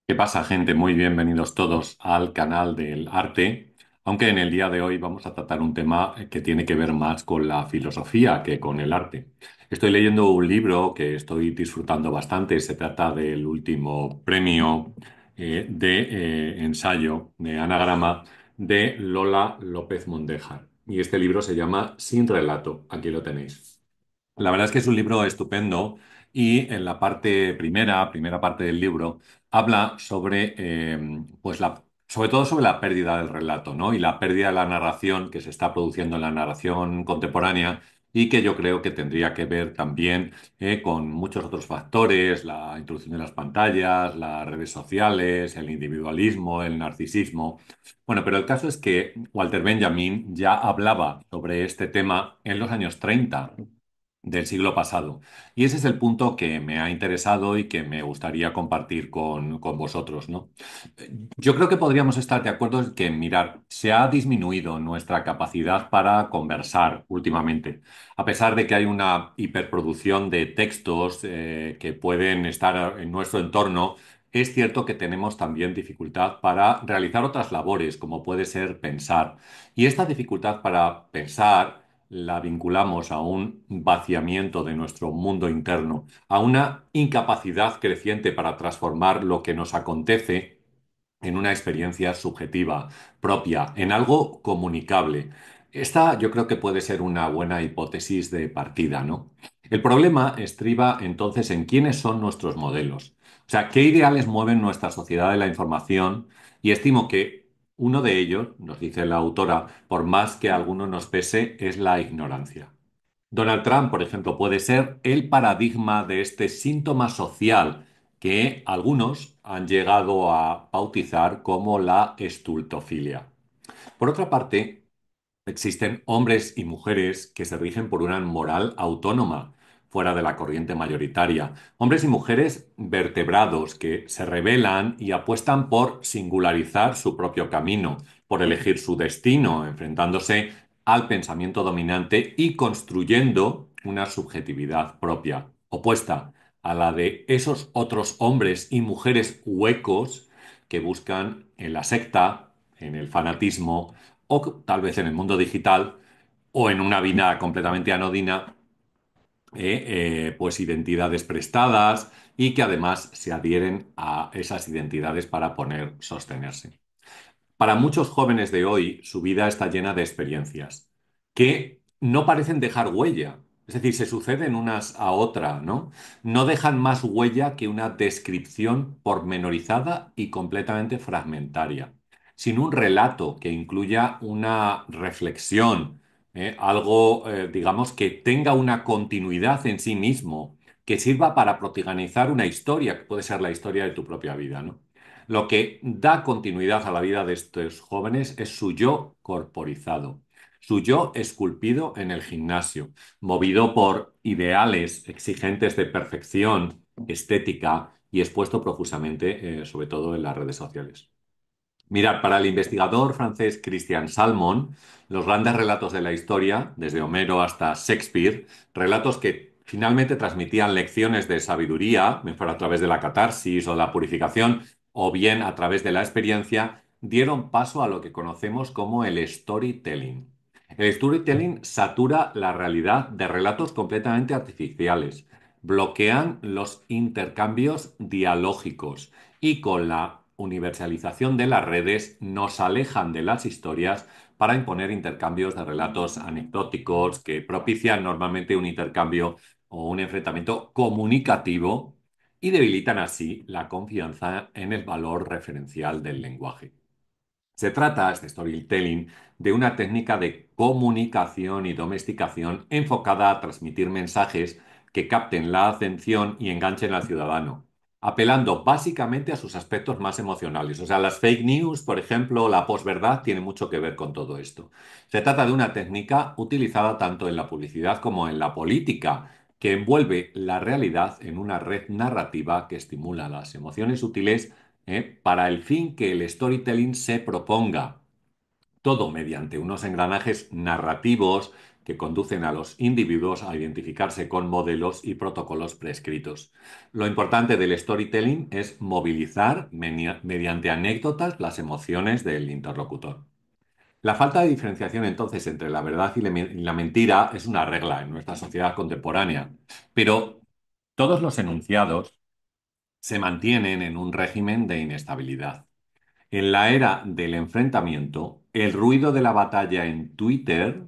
¿Qué pasa, gente? Muy bienvenidos todos al canal del arte, aunque en el día de hoy vamos a tratar un tema que tiene que ver más con la filosofía que con el arte. Estoy leyendo un libro que estoy disfrutando bastante. Se trata del último premio de ensayo de anagrama de Lola López Mondéjar. Y este libro se llama Sin relato. Aquí lo tenéis. La verdad es que es un libro estupendo y en la parte primera parte del libro, habla sobre, sobre todo sobre la pérdida del relato, ¿no? Y la pérdida de la narración que se está produciendo en la narración contemporánea y que yo creo que tendría que ver también con muchos otros factores, la introducción de las pantallas, las redes sociales, el individualismo, el narcisismo. Bueno, pero el caso es que Walter Benjamin ya hablaba sobre este tema en los años 30 del siglo pasado. Y ese es el punto que me ha interesado y que me gustaría compartir con vosotros, ¿no? Yo creo que podríamos estar de acuerdo en que, mirar, se ha disminuido nuestra capacidad para conversar últimamente. A pesar de que hay una hiperproducción de textos que pueden estar en nuestro entorno, es cierto que tenemos también dificultad para realizar otras labores, como puede ser pensar. Y esta dificultad para pensar la vinculamos a un vaciamiento de nuestro mundo interno, a una incapacidad creciente para transformar lo que nos acontece en una experiencia subjetiva, propia, en algo comunicable. Esta yo creo que puede ser una buena hipótesis de partida, ¿no? El problema estriba entonces en quiénes son nuestros modelos. O sea, qué ideales mueven nuestra sociedad de la información y estimo que uno de ellos, nos dice la autora, por más que a alguno nos pese, es la ignorancia. Donald Trump, por ejemplo, puede ser el paradigma de este síntoma social que algunos han llegado a bautizar como la estultofilia. Por otra parte, existen hombres y mujeres que se rigen por una moral autónoma, fuera de la corriente mayoritaria. Hombres y mujeres vertebrados que se rebelan y apuestan por singularizar su propio camino, por elegir su destino, enfrentándose al pensamiento dominante y construyendo una subjetividad propia, opuesta a la de esos otros hombres y mujeres huecos que buscan en la secta, en el fanatismo, o tal vez en el mundo digital o en una vida completamente anodina, pues identidades prestadas y que además se adhieren a esas identidades para poder sostenerse. Para muchos jóvenes de hoy, su vida está llena de experiencias que no parecen dejar huella. Es decir, se suceden unas a otra, ¿no? No dejan más huella que una descripción pormenorizada y completamente fragmentaria, sin un relato que incluya una reflexión, algo, digamos, que tenga una continuidad en sí mismo, que sirva para protagonizar una historia, que puede ser la historia de tu propia vida, ¿no? Lo que da continuidad a la vida de estos jóvenes es su yo corporizado, su yo esculpido en el gimnasio, movido por ideales exigentes de perfección, estética y expuesto profusamente, sobre todo en las redes sociales. Mirad, para el investigador francés Christian Salmon, los grandes relatos de la historia, desde Homero hasta Shakespeare, relatos que finalmente transmitían lecciones de sabiduría, bien fuera a través de la catarsis o la purificación, o bien a través de la experiencia, dieron paso a lo que conocemos como el storytelling. El storytelling satura la realidad de relatos completamente artificiales, bloquean los intercambios dialógicos y con la universalización de las redes nos alejan de las historias para imponer intercambios de relatos anecdóticos que propician normalmente un intercambio o un enfrentamiento comunicativo y debilitan así la confianza en el valor referencial del lenguaje. Se trata, este storytelling, de una técnica de comunicación y domesticación enfocada a transmitir mensajes que capten la atención y enganchen al ciudadano, apelando básicamente a sus aspectos más emocionales. O sea, las fake news, por ejemplo, la posverdad, tiene mucho que ver con todo esto. Se trata de una técnica utilizada tanto en la publicidad como en la política, que envuelve la realidad en una red narrativa que estimula las emociones útiles para el fin que el storytelling se proponga. Todo mediante unos engranajes narrativos que conducen a los individuos a identificarse con modelos y protocolos prescritos. Lo importante del storytelling es movilizar mediante anécdotas las emociones del interlocutor. La falta de diferenciación entonces entre la verdad y la mentira es una regla en nuestra sociedad contemporánea, pero todos los enunciados se mantienen en un régimen de inestabilidad. En la era del enfrentamiento, el ruido de la batalla en Twitter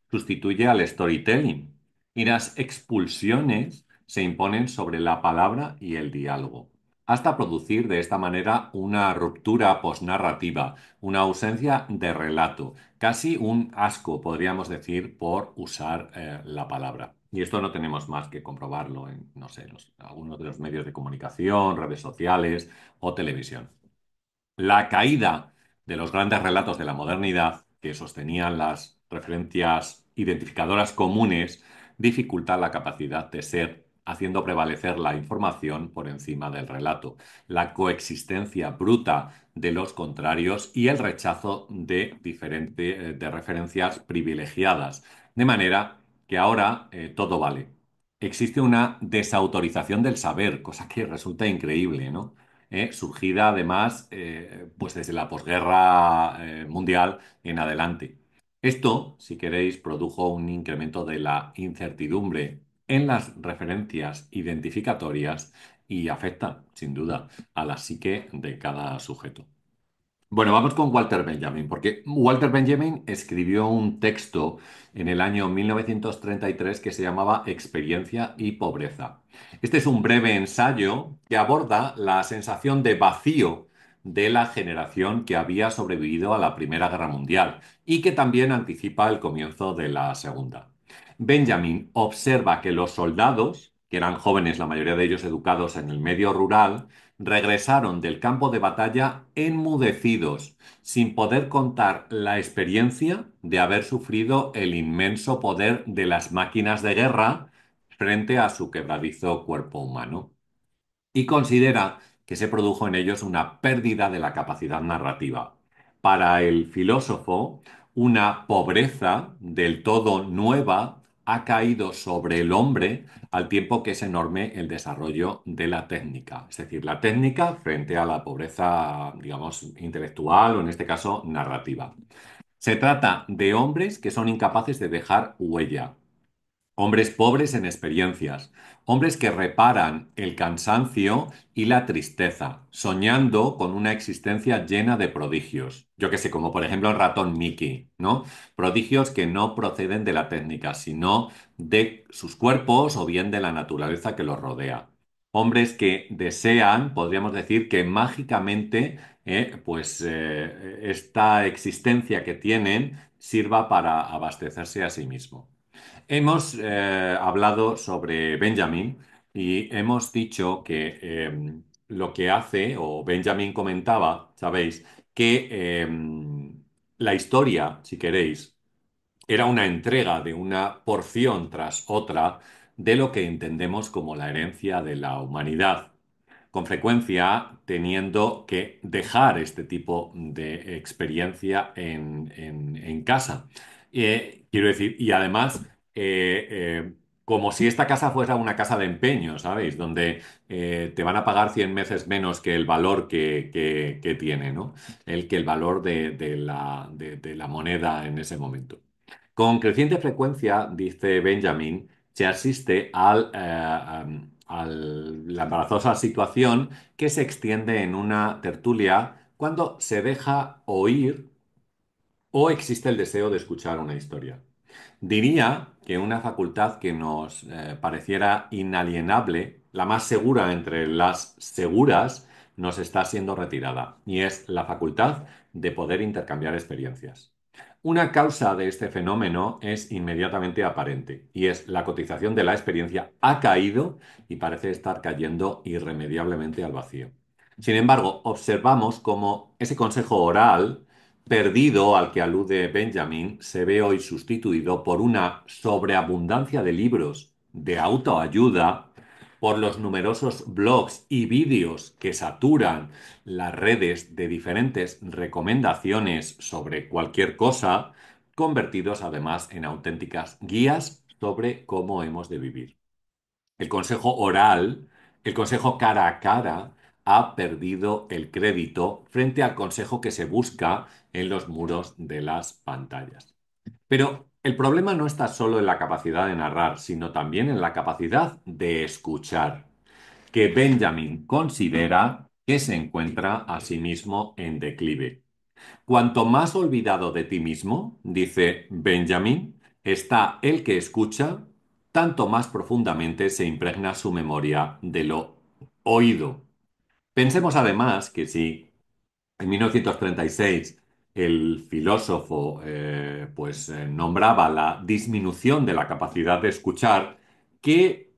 sustituye al storytelling y las expulsiones se imponen sobre la palabra y el diálogo, hasta producir de esta manera una ruptura posnarrativa, una ausencia de relato, casi un asco, podríamos decir, por usar la palabra. Y esto no tenemos más que comprobarlo en, no sé, algunos de los medios de comunicación, redes sociales o televisión. La caída de los grandes relatos de la modernidad, que sostenían las referencias identificadoras comunes, dificulta la capacidad de ser, haciendo prevalecer la información por encima del relato, la coexistencia bruta de los contrarios y el rechazo de referencias privilegiadas. De manera que ahora todo vale. Existe una desautorización del saber, cosa que resulta increíble, ¿no? Surgida además pues desde la posguerra mundial en adelante. Esto, si queréis, produjo un incremento de la incertidumbre en las referencias identificatorias y afecta, sin duda, a la psique de cada sujeto. Bueno, vamos con Walter Benjamin, porque Walter Benjamin escribió un texto en el año 1933 que se llamaba Experiencia y Pobreza. Este es un breve ensayo que aborda la sensación de vacío de la generación que había sobrevivido a la Primera Guerra Mundial y que también anticipa el comienzo de la Segunda. Benjamin observa que los soldados, que eran jóvenes, la mayoría de ellos educados en el medio rural, regresaron del campo de batalla enmudecidos, sin poder contar la experiencia de haber sufrido el inmenso poder de las máquinas de guerra frente a su quebradizo cuerpo humano y considera que se produjo en ellos una pérdida de la capacidad narrativa. Para el filósofo, una pobreza del todo nueva ha caído sobre el hombre al tiempo que es enorme el desarrollo de la técnica. Es decir, la técnica frente a la pobreza, digamos, intelectual o en este caso narrativa. Se trata de hombres que son incapaces de dejar huella, hombres pobres en experiencias, hombres que reparan el cansancio y la tristeza, soñando con una existencia llena de prodigios. Yo que sé, como por ejemplo el ratón Mickey, ¿no? Prodigios que no proceden de la técnica, sino de sus cuerpos o bien de la naturaleza que los rodea. Hombres que desean, podríamos decir, que mágicamente, esta existencia que tienen sirva para abastecerse a sí mismo. Hemos hablado sobre Benjamin y hemos dicho que lo que hace, o Benjamin comentaba, sabéis, que la historia, si queréis, era una entrega de una porción tras otra de lo que entendemos como la herencia de la humanidad, con frecuencia teniendo que dejar este tipo de experiencia en casa. Quiero decir, y además, como si esta casa fuera una casa de empeño, ¿sabéis? Donde te van a pagar 100 veces menos que el valor que tiene, ¿no? Que el valor de la moneda en ese momento. Con creciente frecuencia, dice Benjamin, se asiste a la embarazosa situación que se extiende en una tertulia cuando se deja oír o existe el deseo de escuchar una historia. Diría que una facultad que nos pareciera inalienable, la más segura entre las seguras, nos está siendo retirada, y es la facultad de poder intercambiar experiencias. Una causa de este fenómeno es inmediatamente aparente, y es la cotización de la experiencia ha caído y parece estar cayendo irremediablemente al vacío. Sin embargo, observamos cómo ese consejo oral perdido al que alude Benjamin se ve hoy sustituido por una sobreabundancia de libros de autoayuda, por los numerosos blogs y vídeos que saturan las redes de diferentes recomendaciones sobre cualquier cosa, convertidos además en auténticas guías sobre cómo hemos de vivir. El consejo oral, el consejo cara a cara, ha perdido el crédito frente al consejo que se busca en los muros de las pantallas. Pero el problema no está solo en la capacidad de narrar, sino también en la capacidad de escuchar, que Benjamin considera que se encuentra a sí mismo en declive. Cuanto más olvidado de ti mismo, dice Benjamin, está el que escucha, tanto más profundamente se impregna su memoria de lo oído. Pensemos además que si en 1936 el filósofo nombraba la disminución de la capacidad de escuchar, ¿qué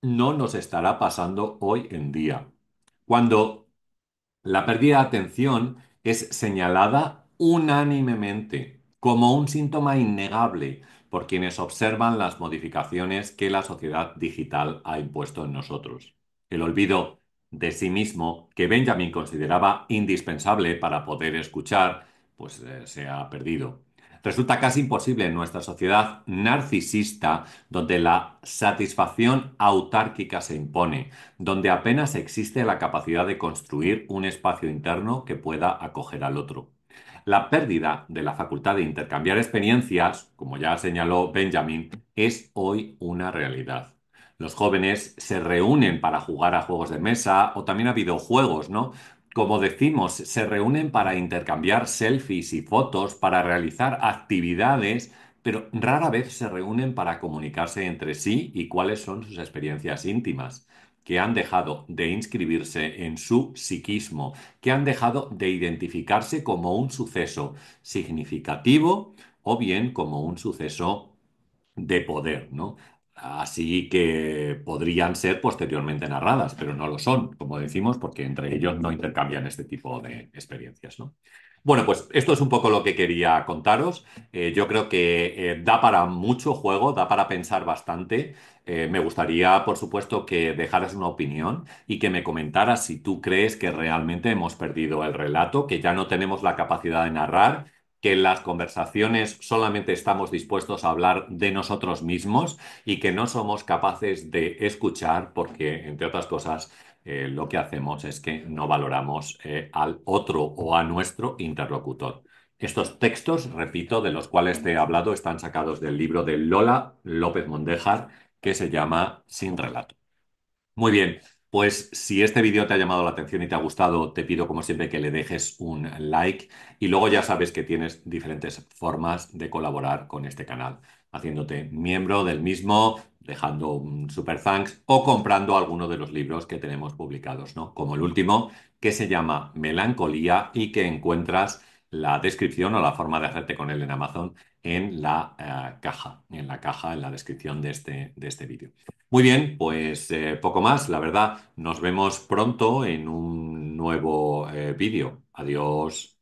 no nos estará pasando hoy en día? Cuando la pérdida de atención es señalada unánimemente como un síntoma innegable por quienes observan las modificaciones que la sociedad digital ha impuesto en nosotros. El olvido de sí mismo, que Benjamin consideraba indispensable para poder escuchar, se ha perdido. Resulta casi imposible en nuestra sociedad narcisista, donde la satisfacción autárquica se impone, donde apenas existe la capacidad de construir un espacio interno que pueda acoger al otro. La pérdida de la facultad de intercambiar experiencias, como ya señaló Benjamin, es hoy una realidad. Los jóvenes se reúnen para jugar a juegos de mesa o también a videojuegos, ¿no? Como decimos, se reúnen para intercambiar selfies y fotos, para realizar actividades, pero rara vez se reúnen para comunicarse entre sí y cuáles son sus experiencias íntimas, que han dejado de inscribirse en su psiquismo, que han dejado de identificarse como un suceso significativo o bien como un suceso de poder, ¿no? Así que podrían ser posteriormente narradas, pero no lo son, como decimos, porque entre ellos no intercambian este tipo de experiencias, ¿no? Bueno, pues esto es un poco lo que quería contaros. Yo creo que da para mucho juego, da para pensar bastante. Me gustaría, por supuesto, que dejaras una opinión y que me comentaras si tú crees que realmente hemos perdido el relato, que ya no tenemos la capacidad de narrar, que en las conversaciones solamente estamos dispuestos a hablar de nosotros mismos y que no somos capaces de escuchar porque, entre otras cosas, lo que hacemos es que no valoramos al otro o a nuestro interlocutor. Estos textos, repito, de los cuales te he hablado, están sacados del libro de Lola López Mondéjar, que se llama Sin relato. Muy bien, pues si este vídeo te ha llamado la atención y te ha gustado, te pido como siempre que le dejes un like y luego ya sabes que tienes diferentes formas de colaborar con este canal, haciéndote miembro del mismo, dejando un super thanks o comprando alguno de los libros que tenemos publicados, ¿no? Como el último, que se llama Melancolía y que encuentras la descripción o la forma de hacerte con él en Amazon en la caja, en la descripción de este vídeo. Muy bien, pues poco más, la verdad. Nos vemos pronto en un nuevo vídeo. Adiós.